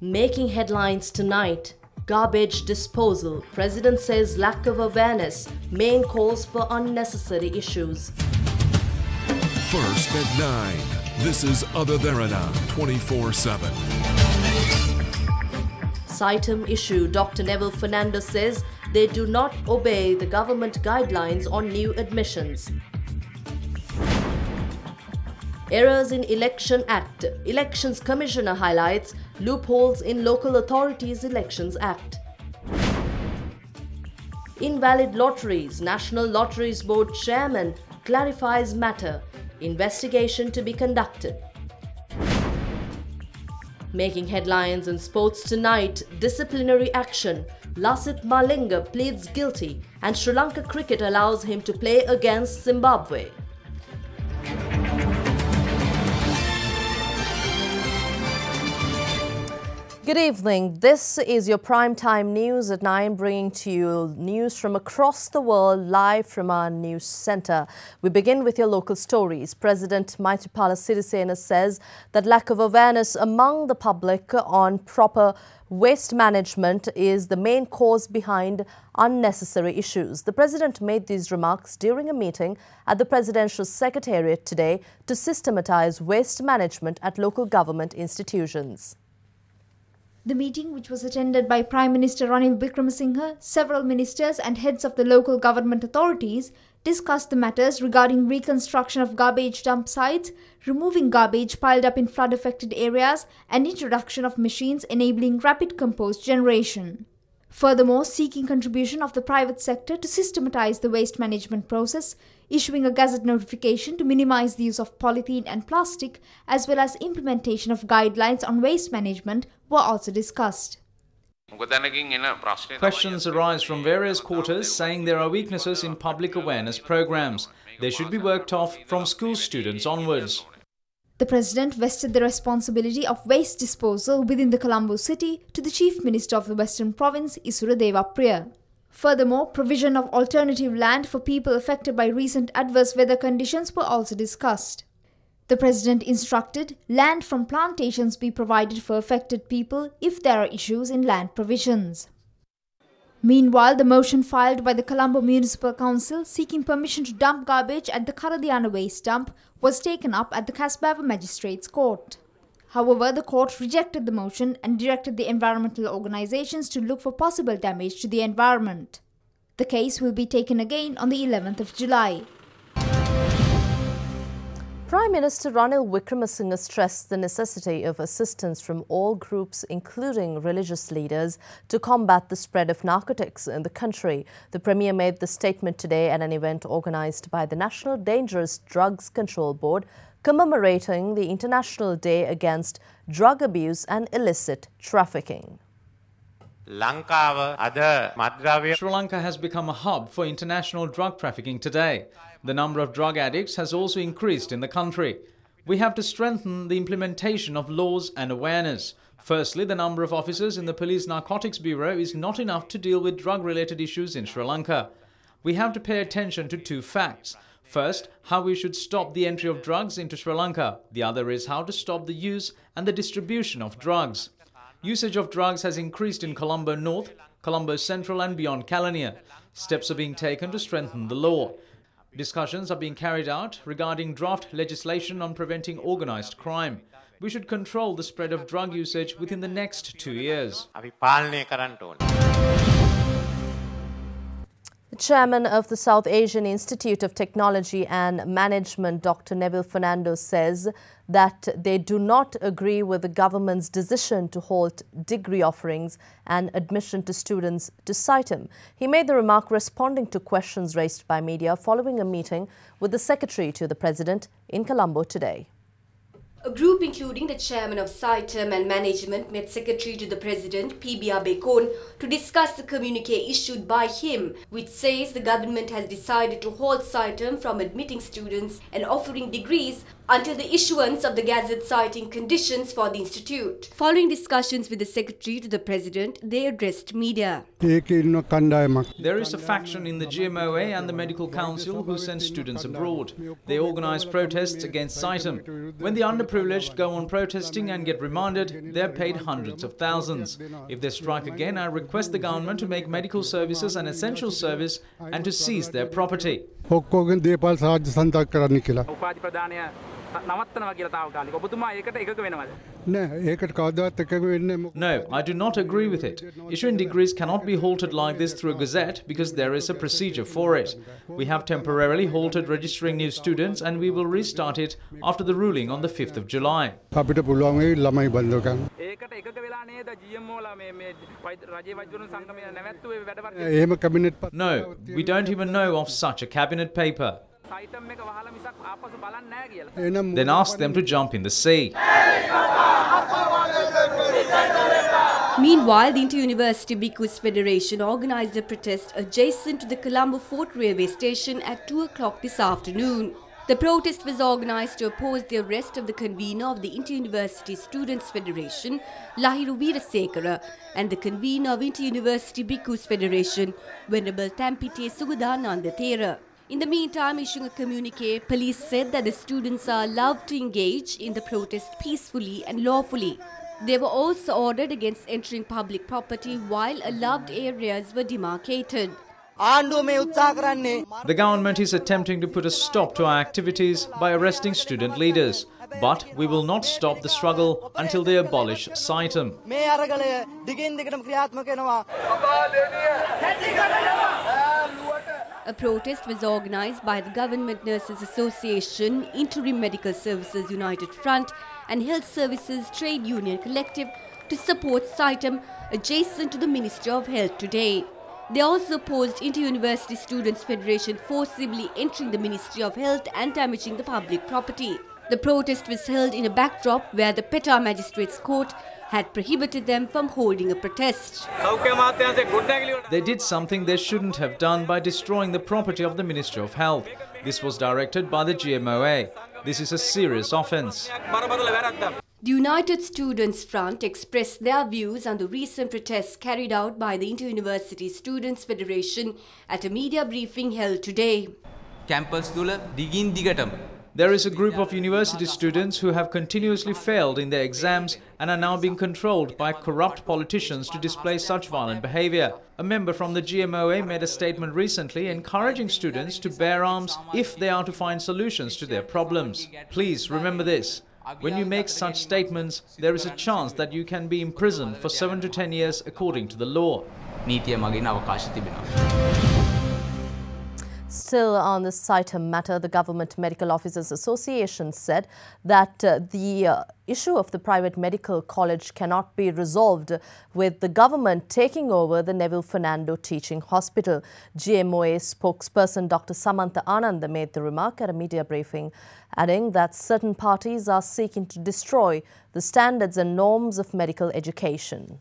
Making headlines tonight. Garbage disposal. President says lack of awareness. Main cause for unnecessary issues. First at 9. This is Other Derana 24/7. Sitem issue. Dr. Neville Fernando says they do not obey the government guidelines on new admissions. Errors in Election Act. Elections Commissioner highlights loopholes in Local Authorities Elections Act. Invalid lotteries. National Lotteries Board Chairman clarifies matter. Investigation to be conducted. Making headlines in sports tonight. Disciplinary action. Lasith Malinga pleads guilty and Sri Lanka cricket allows him to play against Zimbabwe. Good evening. This is your primetime news at 9, bringing to you news from across the world live from our news centre. We begin with your local stories. President Maithripala Sirisena says that lack of awareness among the public on proper waste management is the main cause behind unnecessary issues. The President made these remarks during a meeting at the Presidential Secretariat today to systematise waste management at local government institutions. The meeting, which was attended by Prime Minister Ranil Wickremesinghe, several ministers and heads of the local government authorities, discussed the matters regarding reconstruction of garbage dump sites, removing garbage piled up in flood-affected areas, and introduction of machines enabling rapid compost generation. Furthermore, seeking contribution of the private sector to systematize the waste management process, issuing a gazette notification to minimize the use of polythene and plastic, as well as implementation of guidelines on waste management were also discussed. Questions arise from various quarters saying there are weaknesses in public awareness programs. They should be worked off from school students onwards. The President vested the responsibility of waste disposal within the Colombo city to the Chief Minister of the Western Province, Isuradeva Priya. Furthermore, provision of alternative land for people affected by recent adverse weather conditions were also discussed. The President instructed land from plantations be provided for affected people if there are issues in land provisions. Meanwhile, the motion filed by the Colombo Municipal Council seeking permission to dump garbage at the Karadiana waste dump was taken up at the Kasbah Magistrates Court. However, the court rejected the motion and directed the environmental organizations to look for possible damage to the environment. The case will be taken again on the 11th of July. Prime Minister Ranil Wickremesinghe stressed the necessity of assistance from all groups, including religious leaders, to combat the spread of narcotics in the country. The Premier made the statement today at an event organised by the National Dangerous Drugs Control Board, commemorating the International Day Against Drug Abuse and Illicit Trafficking. Sri Lanka has become a hub for international drug trafficking today. The number of drug addicts has also increased in the country. We have to strengthen the implementation of laws and awareness. Firstly, the number of officers in the Police Narcotics Bureau is not enough to deal with drug-related issues in Sri Lanka. We have to pay attention to two facts. First, how we should stop the entry of drugs into Sri Lanka. The other is how to stop the use and the distribution of drugs. Usage of drugs has increased in Colombo North, Colombo Central and beyond Caledonia. Steps are being taken to strengthen the law. Discussions are being carried out regarding draft legislation on preventing organised crime. We should control the spread of drug usage within the next 2 years. The chairman of the South Asian Institute of Technology and Management, Dr. Neville Fernando, says that they do not agree with the government's decision to halt degree offerings and admission to students to Sitem. He made the remark responding to questions raised by media following a meeting with the Secretary to the President in Colombo today. A group including the chairman of Sitem and management met Secretary to the President, PBR Bekon, to discuss the communique issued by him, which says the government has decided to halt Sitem from admitting students and offering degrees until the issuance of the gazette citing conditions for the institute. Following discussions with the secretary to the president, they addressed media. There is a faction in the GMOA and the Medical Council who send students abroad. They organize protests against CITEM. When the underprivileged go on protesting and get remanded, they're paid hundreds of thousands. If they strike again, I request the government to make medical services an essential service and to seize their property. No, I do not agree with it. Issuing degrees cannot be halted like this through a gazette because there is a procedure for it. We have temporarily halted registering new students and we will restart it after the ruling on the 5th of July. No, we don't even know of such a cabinet paper. Then ask them to jump in the sea. Meanwhile, the Inter-University Bhikkhus Federation organised a protest adjacent to the Colombo Fort railway station at 2 o'clock this afternoon. The protest was organised to oppose the arrest of the convener of the Inter-University Students Federation, Lahiru Weerasekara, and the convener of Inter-University Bhikkhus Federation, Venerable Tampite Sugadananda Thera. In the meantime, issuing a communique, police said that the students are allowed to engage in the protest peacefully and lawfully. They were also ordered against entering public property while allowed areas were demarcated. The government is attempting to put a stop to our activities by arresting student leaders. But we will not stop the struggle until they abolish CITEM. A protest was organised by the Government Nurses Association, Interim Medical Services United Front and Health Services Trade Union Collective to support CITEM adjacent to the Ministry of Health today. They also opposed Inter-University Students Federation forcibly entering the Ministry of Health and damaging the public property. The protest was held in a backdrop where the Peta Magistrates Court had prohibited them from holding a protest. They did something they shouldn't have done by destroying the property of the Ministry of Health. This was directed by the GMOA. This is a serious offence. The United Students Front expressed their views on the recent protests carried out by the Inter-University Students Federation at a media briefing held today. There is a group of university students who have continuously failed in their exams and are now being controlled by corrupt politicians to display such violent behavior. A member from the GMOA made a statement recently encouraging students to bear arms if they are to find solutions to their problems. Please remember this. When you make such statements, there is a chance that you can be imprisoned for 7 to 10 years according to the law. Still on this CITEM matter, the Government Medical Officers Association said that the issue of the private medical college cannot be resolved with the government taking over the Neville Fernando Teaching Hospital. GMOA spokesperson Dr. Samantha Ananda made the remark at a media briefing, adding that certain parties are seeking to destroy the standards and norms of medical education.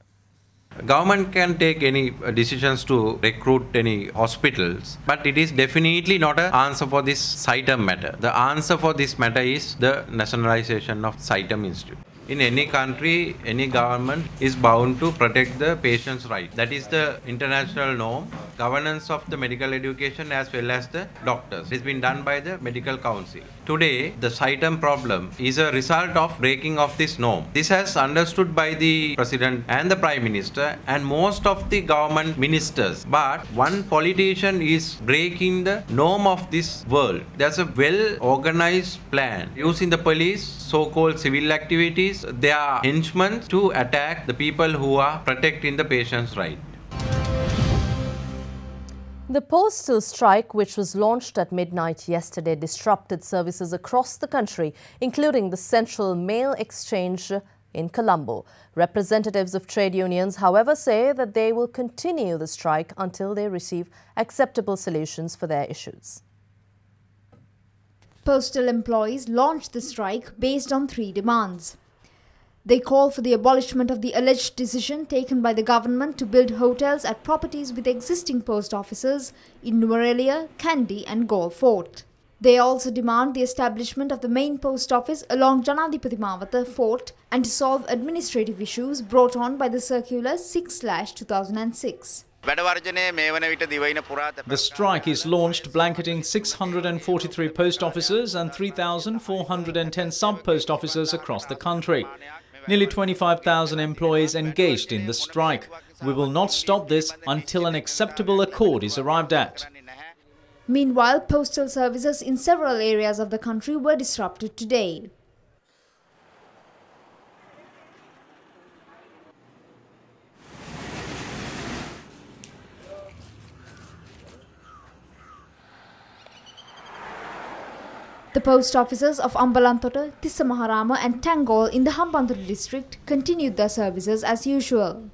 Government can take any decisions to recruit any hospitals, but it is definitely not an answer for this CITEM matter. The answer for this matter is the nationalization of CITEM Institute. In any country, any government is bound to protect the patient's right. That is the international norm, governance of the medical education as well as the doctors. It has been done by the Medical Council. Today, the CITEM problem is a result of breaking of this norm. This has understood by the President and the Prime Minister and most of the government ministers. But one politician is breaking the norm of this world. There's a well-organized plan using the police, so-called civil activities, their henchmen to attack the people who are protecting the patient's right. The postal strike, which was launched at midnight yesterday, disrupted services across the country, including the Central Mail Exchange in Colombo. Representatives of trade unions, however, say that they will continue the strike until they receive acceptable solutions for their issues. Postal employees launched the strike based on 3 demands. They call for the abolishment of the alleged decision taken by the government to build hotels at properties with existing post offices in Nuwara Eliya, Kandy and Galle Fort. They also demand the establishment of the main post office along Janadipati Mawatha Fort and to solve administrative issues brought on by the Circular 6/2006. The strike is launched blanketing 643 post offices and 3,410 sub-post offices across the country. Nearly 25,000 employees engaged in the strike. We will not stop this until an acceptable accord is arrived at. Meanwhile, postal services in several areas of the country were disrupted today. The post offices of Ambalanthota, Tissamaharama and Tangol in the Hambantota district continued their services as usual.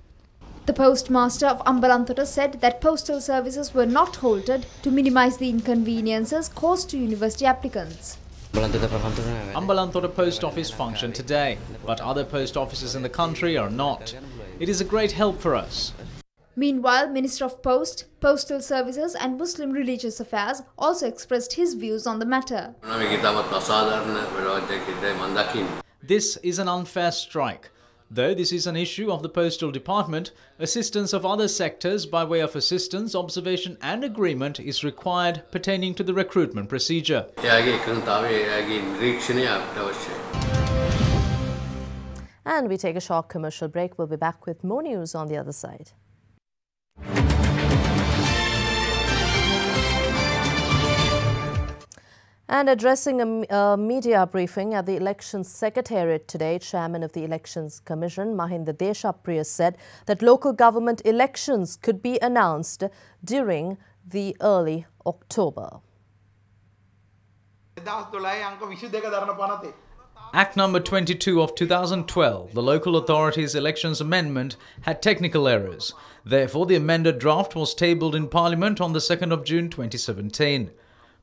The postmaster of Ambalanthota said that postal services were not halted to minimize the inconveniences caused to university applicants. Ambalanthota post office functioned today, but other post offices in the country are not. It is a great help for us. Meanwhile, Minister of Post, Postal Services and Muslim Religious Affairs also expressed his views on the matter. This is an unfair strike. Though this is an issue of the Postal Department, assistance of other sectors by way of assistance, observation and agreement is required pertaining to the recruitment procedure. And we take a short commercial break. We'll be back with more news on the other side. And addressing a media briefing at the Elections Secretariat today, Chairman of the Elections Commission, Mahinda Deshapriya, said that local government elections could be announced during the early October. Act number 22 of 2012, the Local Authorities Elections Amendment, had technical errors. Therefore, the amended draft was tabled in Parliament on the 2nd of June 2017.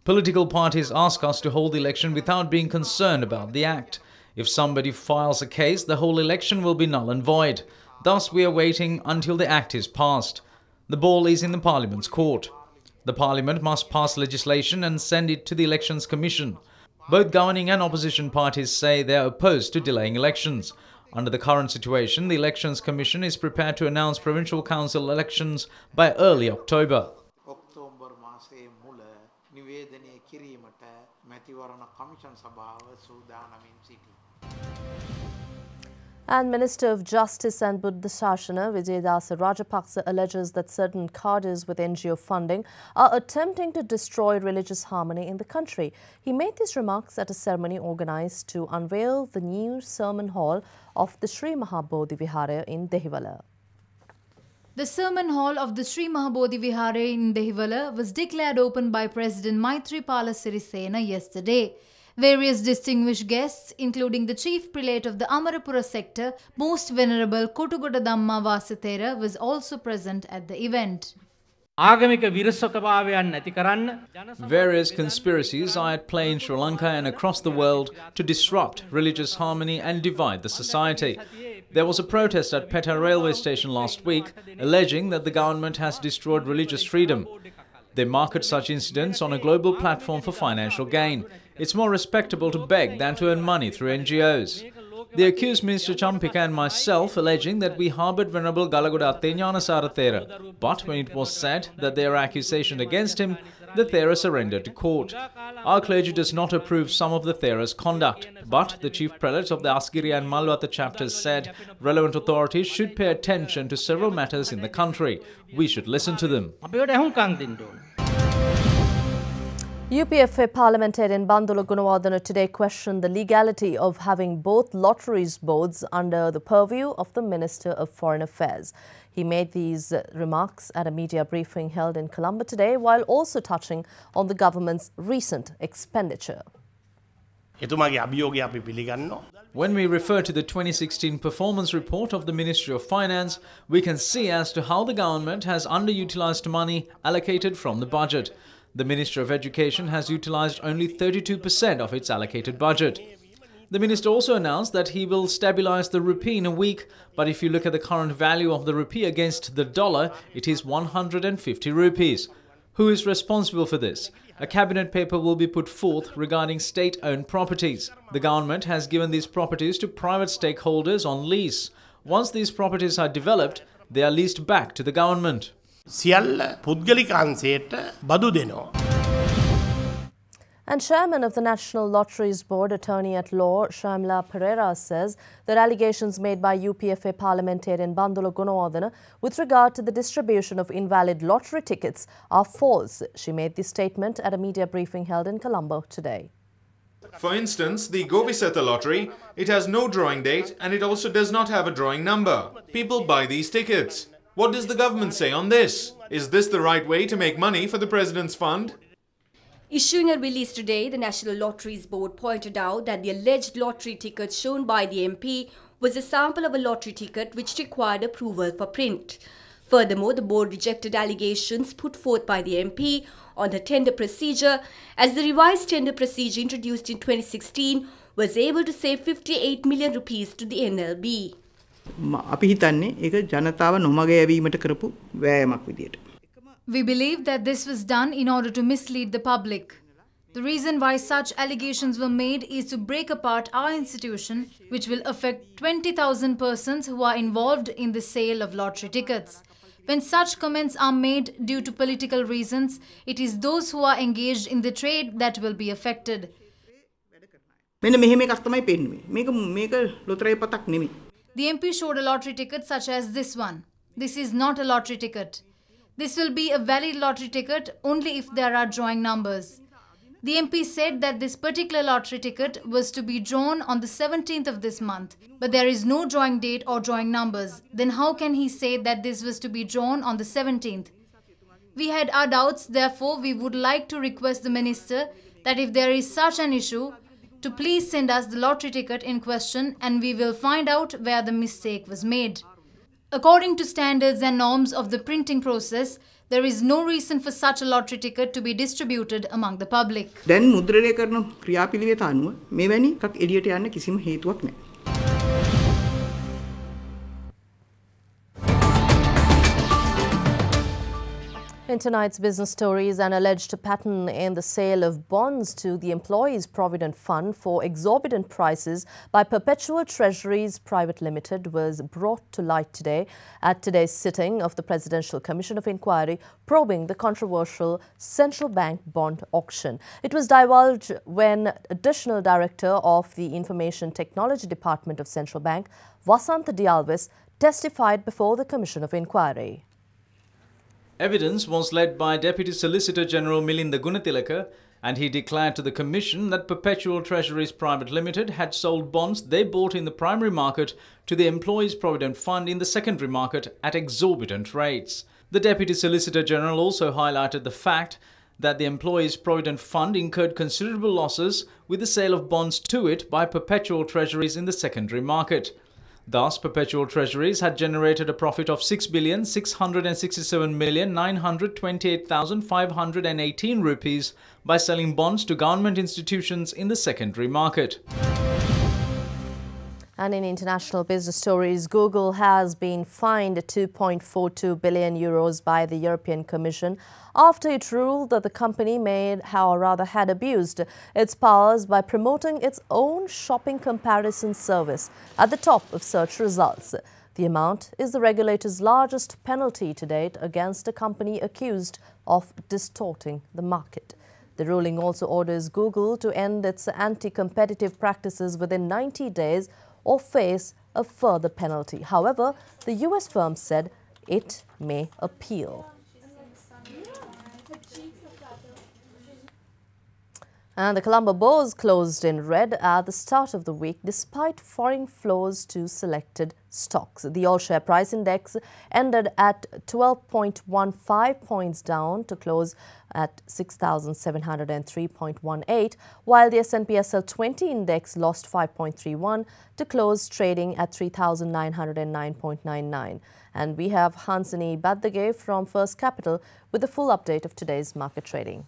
Political parties ask us to hold the election without being concerned about the Act. If somebody files a case, the whole election will be null and void. Thus, we are waiting until the Act is passed. The ball is in the Parliament's court. The Parliament must pass legislation and send it to the Elections Commission. Both governing and opposition parties say they are opposed to delaying elections. Under the current situation, the Elections Commission is prepared to announce provincial council elections by early October. And Minister of Justice and Buddha Shashana Vijayadasa Rajapaksa alleges that certain cadres with NGO funding are attempting to destroy religious harmony in the country. He made these remarks at a ceremony organized to unveil the new sermon hall of the Sri Mahabodhi Vihara in Dehiwala. The sermon hall of the Sri Mahabodhi Vihara in Dehiwala was declared open by President Maithripala Sirisena yesterday. Various distinguished guests, including the Chief Prelate of the Amarapura sector, Most Venerable Kotugoda Dhamma Vasatera, was also present at the event. Various conspiracies are at play in Sri Lanka and across the world to disrupt religious harmony and divide the society. There was a protest at Petta railway station last week alleging that the government has destroyed religious freedom. They market such incidents on a global platform for financial gain. It's more respectable to beg than to earn money through NGOs. They accused Minister Champika and myself, alleging that we harboured Venerable Galagoda Atteññanasara Thera. But when it was said that there are accusations against him, the Thera surrendered to court. Our clergy does not approve some of the Thera's conduct, but the chief prelates of the Asgiri and Malwata chapters said relevant authorities should pay attention to several matters in the country. We should listen to them. UPFA parliamentarian Bandula Gunawardena today questioned the legality of having both lotteries boards under the purview of the Minister of Foreign Affairs. He made these remarks at a media briefing held in Colombo today, while also touching on the government's recent expenditure. When we refer to the 2016 performance report of the Ministry of Finance, we can see as to how the government has underutilised money allocated from the budget. The Ministry of Education has utilised only 32% of its allocated budget. The Minister also announced that he will stabilise the rupee in a week, but if you look at the current value of the rupee against the dollar, it is 150 rupees. Who is responsible for this? A cabinet paper will be put forth regarding state-owned properties. The government has given these properties to private stakeholders on lease. Once these properties are developed, they are leased back to the government. සියල්ල පුද්ගලිකාංශයට බදු දෙනවා. And Chairman of the National Lotteries Board, Attorney at Law Shamla Pereira, says that allegations made by UPFA parliamentarian Bandula Gunawardena with regard to the distribution of invalid lottery tickets are false. She made this statement at a media briefing held in Colombo today. For instance, the Goviseta lottery, it has no drawing date and it also does not have a drawing number. People buy these tickets. What does the government say on this? Is this the right way to make money for the President's fund? Issuing a release today, the National Lotteries Board pointed out that the alleged lottery ticket shown by the MP was a sample of a lottery ticket which required approval for print. Furthermore, the board rejected allegations put forth by the MP on the tender procedure, as the revised tender procedure introduced in 2016 was able to save 58 million rupees to the NLB. අපි හිතන්නේ ඒක ජනතාව නොමග යැවීමට කරපු වෑයමක් විදියට. We believe that this was done in order to mislead the public. The reason why such allegations were made is to break apart our institution, which will affect 20,000 persons who are involved in the sale of lottery tickets. When such comments are made due to political reasons, it is those who are engaged in the trade that will be affected. මෙන්න මෙහෙම එකක් තමයි පෙන්වන්නේ. මේක ලොතරැයි පතක් නෙමෙයි. The MP showed a lottery ticket such as this one. This is not a lottery ticket. This will be a valid lottery ticket only if there are drawing numbers. The MP said that this particular lottery ticket was to be drawn on the 17th of this month, but there is no drawing date or drawing numbers. Then how can he say that this was to be drawn on the 17th? We had our doubts, therefore we would like to request the Minister that if there is such an issue, to please send us the lottery ticket in question and we will find out where the mistake was made. According to standards and norms of the printing process, there is no reason for such a lottery ticket to be distributed among the public. දැන් මුද්‍රණය කරන ක්‍රියාපිළිවෙත අනුව මෙවැනි එකක් එළියට යන්න කිසිම හේතුවක් නැහැ. In tonight's business stories, an alleged pattern in the sale of bonds to the Employees Provident Fund for exorbitant prices by Perpetual Treasuries Private Limited was brought to light today at today's sitting of the Presidential Commission of Inquiry probing the controversial central bank bond auction. It was divulged when Additional Director of the Information Technology Department of Central Bank, Vasant Dialvis, testified before the Commission of Inquiry. Evidence was led by Deputy Solicitor General Milinda Gunatilaka, and he declared to the Commission that Perpetual Treasuries Private Limited had sold bonds they bought in the primary market to the Employees Provident Fund in the secondary market at exorbitant rates. The Deputy Solicitor General also highlighted the fact that the Employees Provident Fund incurred considerable losses with the sale of bonds to it by Perpetual Treasuries in the secondary market. Thus, Perpetual Treasuries had generated a profit of 6,667,928,518 rupees by selling bonds to government institutions in the secondary market. And in international business stories, Google has been fined 2.42 billion euros by the European Commission after it ruled that the company had abused its powers by promoting its own shopping comparison service at the top of search results. The amount is the regulator's largest penalty to date against a company accused of distorting the market. The ruling also orders Google to end its anti-competitive practices within 90 days or face a further penalty. However, the US firm said it may appeal. And the Colombo Bourse closed in red at the start of the week despite foreign flows to selected stocks. The all-share price index ended at 12.15 points down to close at 6,703.18, while the S&P SL 20 index lost 5.31 to close trading at 3,909.99. And we have Hansini Baddage from First Capital with the full update of today's market trading.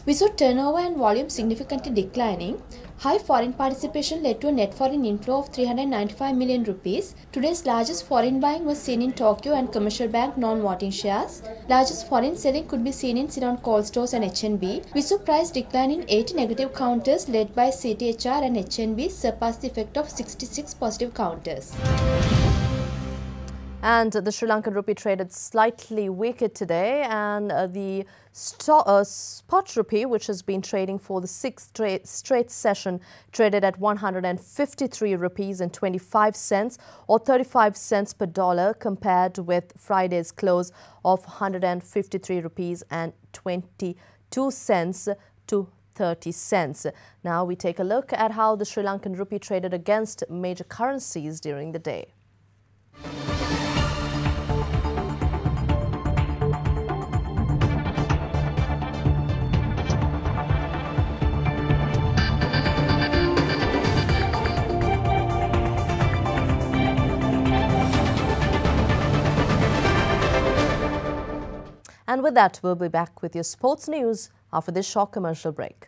We saw turnover and volume significantly declining. High foreign participation led to a net foreign inflow of 395 million rupees. Today's largest foreign buying was seen in Tokyo and commercial bank non-voting shares. Largest foreign selling could be seen in Ceylon Coal Stores and HNB. We saw price decline in 80 negative counters led by CTHR and HNB surpassed the effect of 66 positive counters. And the Sri Lankan rupee traded slightly weaker today, and the spot rupee, which has been trading for the sixth straight session, traded at 153 rupees and 25 cents or 35 cents per dollar, compared with Friday's close of 153 rupees and 22 cents to 30 cents. Now we take a look at how the Sri Lankan rupee traded against major currencies during the day. And with that, we'll be back with your sports news after this short commercial break.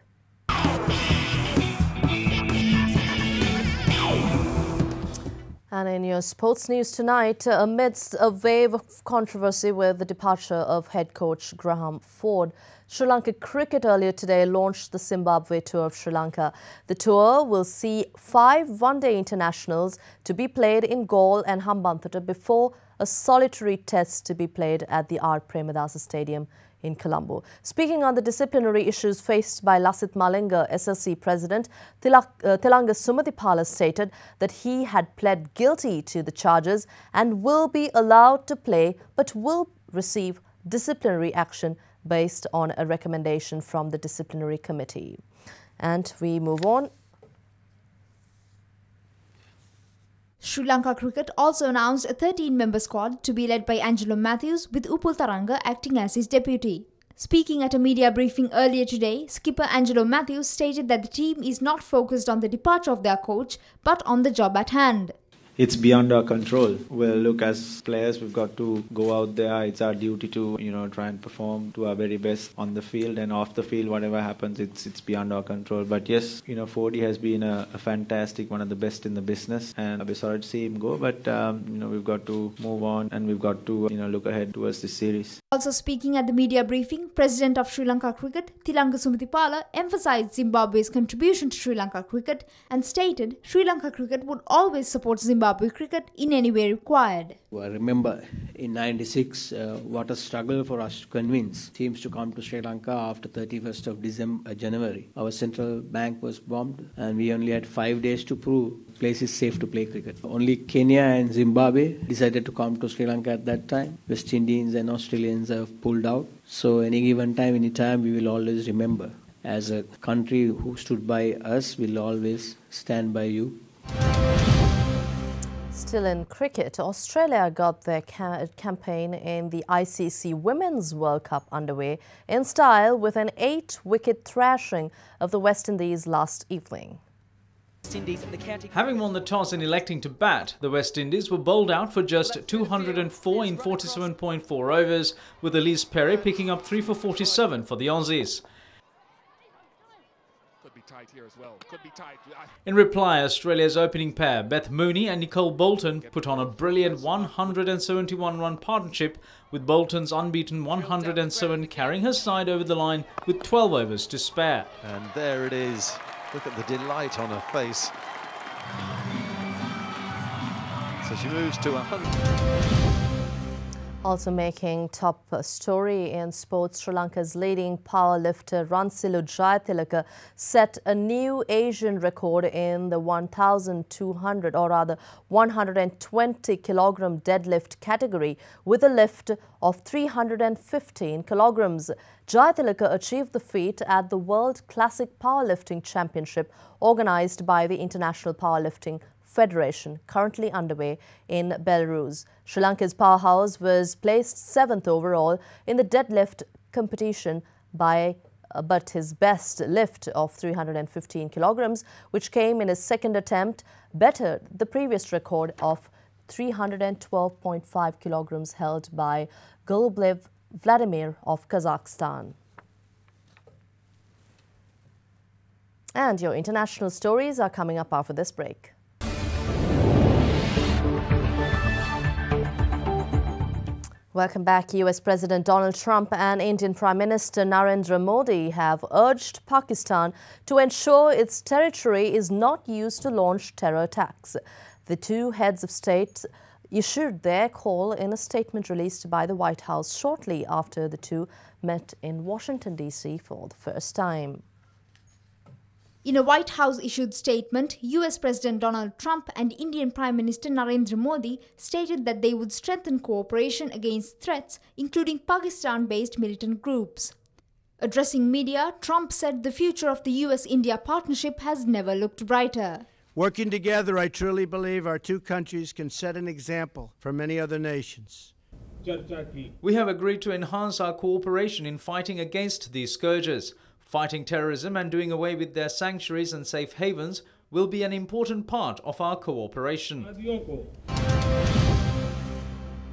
And in your sports news tonight, amidst a wave of controversy with the departure of head coach Graham Ford, Sri Lanka Cricket earlier today launched the Zimbabwe tour of Sri Lanka. The tour will see 5 one-day internationals to be played in Galle and Hambantota before a solitary test to be played at the R. Premadasa Stadium in Colombo. Speaking on the disciplinary issues faced by Lasith Malinga, SLC President Thelanga Sumathipala stated that he had pled guilty to the charges and will be allowed to play but will receive disciplinary action based on a recommendation from the disciplinary committee. And we move on. Sri Lanka Cricket also announced a 13-member squad to be led by Angelo Matthews, with Upul Taranga acting as his deputy. Speaking at a media briefing earlier today, skipper Angelo Matthews stated that the team is not focused on the departure of their coach, but on the job at hand. It's beyond our control. Well, look, as players, we've got to go out there. It's our duty to, try and perform to our very best on the field, and off the field, whatever happens, it's beyond our control. But yes, Fordy has been a fantastic, one of the best in the business, and I'll be sorry to see him go. But we've got to move on, and we've got to look ahead towards this series. Also speaking at the media briefing, President of Sri Lanka Cricket, Thelanga Sumathipala, emphasised Zimbabwe's contribution to Sri Lanka Cricket and stated Sri Lanka Cricket would always support Zimbabwe cricket in any way required. I remember in '96 what a struggle for us to convince teams to come to Sri Lanka after 31st of January. Our central bank was bombed and we only had 5 days to prove the place is safe to play cricket. Only Kenya and Zimbabwe decided to come to Sri Lanka at that time. West Indians and Australians have pulled out. So any given time, any time, we will always remember. As a country who stood by us, we'll always stand by you. Still in cricket, Australia got their campaign in the ICC Women's World Cup underway in style with an 8-wicket thrashing of the West Indies last evening. Having won the toss and electing to bat, the West Indies were bowled out for just 204 in 47.4 overs, with Elise Perry picking up 3 for 47 for the Aussies. In reply, Australia's opening pair, Beth Mooney and Nicole Bolton, put on a brilliant 171-run partnership, with Bolton's unbeaten 107 carrying her side over the line with 12 overs to spare. And there it is. Look at the delight on her face. So she moves to 100. Also making top story in sports, Sri Lanka's leading powerlifter Ransilu Jayathilaka set a new Asian record in the 1,200 or rather 120 kilogram deadlift category with a lift of 315 kilograms. Jayathilaka achieved the feat at the World Classic Powerlifting Championship organized by the International Powerlifting Federation, currently underway in Belarus. Sri Lanka's powerhouse was placed 7th overall in the deadlift competition but his best lift of 315 kilograms, which came in his second attempt, bettered the previous record of 312.5 kilograms held by Golublev Vladimir of Kazakhstan. And your international stories are coming up after this break. Welcome back. US President Donald Trump and Indian Prime Minister Narendra Modi have urged Pakistan to ensure its territory is not used to launch terror attacks. The two heads of state issued their call in a statement released by the White House shortly after the two met in Washington, D.C. for the first time. In a White House-issued statement, US President Donald Trump and Indian Prime Minister Narendra Modi stated that they would strengthen cooperation against threats, including Pakistan-based militant groups. Addressing media, Trump said the future of the US-India partnership has never looked brighter. Working together, I truly believe our two countries can set an example for many other nations. We have agreed to enhance our cooperation in fighting against these scourges. Fighting terrorism and doing away with their sanctuaries and safe havens will be an important part of our cooperation.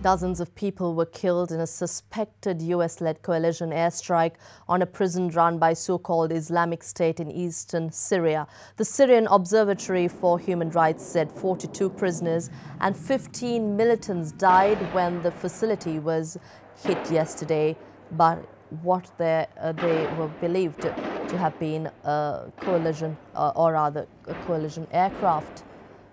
Dozens of people were killed in a suspected US-led coalition airstrike on a prison run by so-called Islamic State in eastern Syria. The Syrian Observatory for Human Rights said 42 prisoners and 15 militants died when the facility was hit yesterday, but what they were believed to have been a coalition, or rather a coalition aircraft.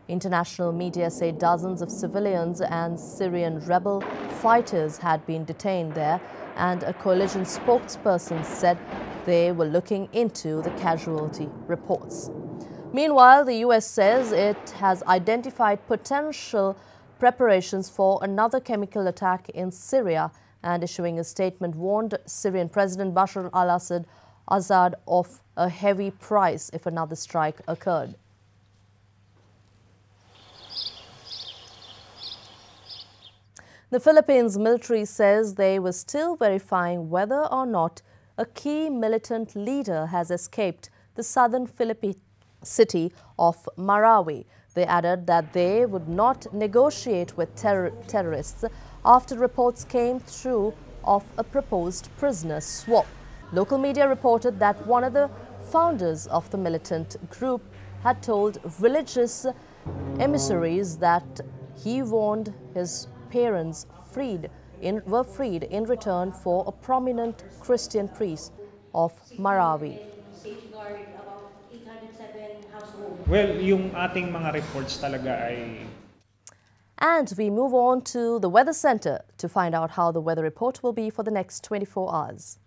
International media say dozens of civilians and Syrian rebel fighters had been detained there, and a coalition spokesperson said they were looking into the casualty reports. Meanwhile, the US says it has identified potential preparations for another chemical attack in Syria, and issuing a statement warned Syrian President Bashar al-Assad of a heavy price if another strike occurred. The Philippines military says they were still verifying whether or not a key militant leader has escaped the southern Philippine city of Marawi. They added that they would not negotiate with terrorists after reports came through of a proposed prisoner swap. Local media reported that one of the founders of the militant group had told religious emissaries that he wanted his parents were freed in return for a prominent Christian priest of Marawi. Well, yung ating mga reports talaga ay... And we move on to the Weather Center to find out how the weather report will be for the next 24 hours.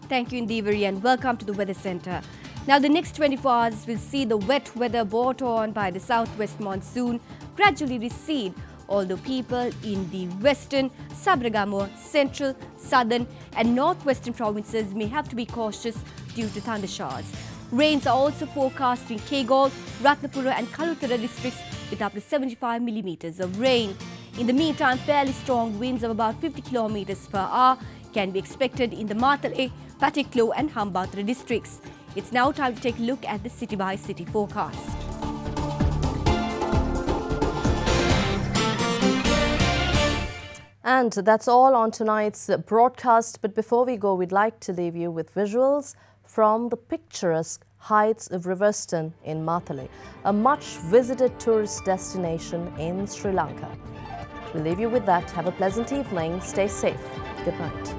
Thank you, Indivari, and welcome to the Weather Center. Now, the next 24 hours will see the wet weather brought on by the southwest monsoon gradually recede, although people in the western, Sabragamo, central, southern and northwestern provinces may have to be cautious due to thunder showers. Rains are also forecast in Kegol, Ratnapura and Kalutara districts with up to 75 millimeters of rain. In the meantime, fairly strong winds of about 50 kilometers per hour can be expected in the Matale, Patiklo and Hambantota districts. It's now time to take a look at the city-by-city forecast. And that's all on tonight's broadcast. But before we go, we'd like to leave you with visuals from the picturesque heights of Riverston in Matale, a much-visited tourist destination in Sri Lanka. We'll leave you with that. Have a pleasant evening. Stay safe. Good night.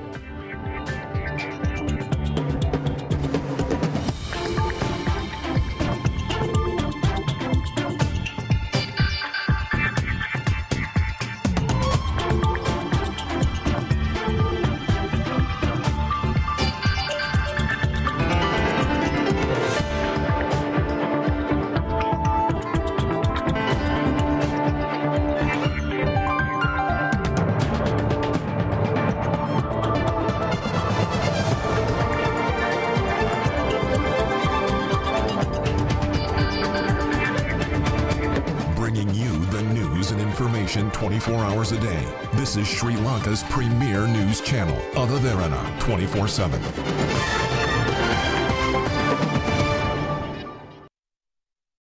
Bringing you the news and information 24 hours a day. This is Sri Lanka's premier news channel, Derana 24/7.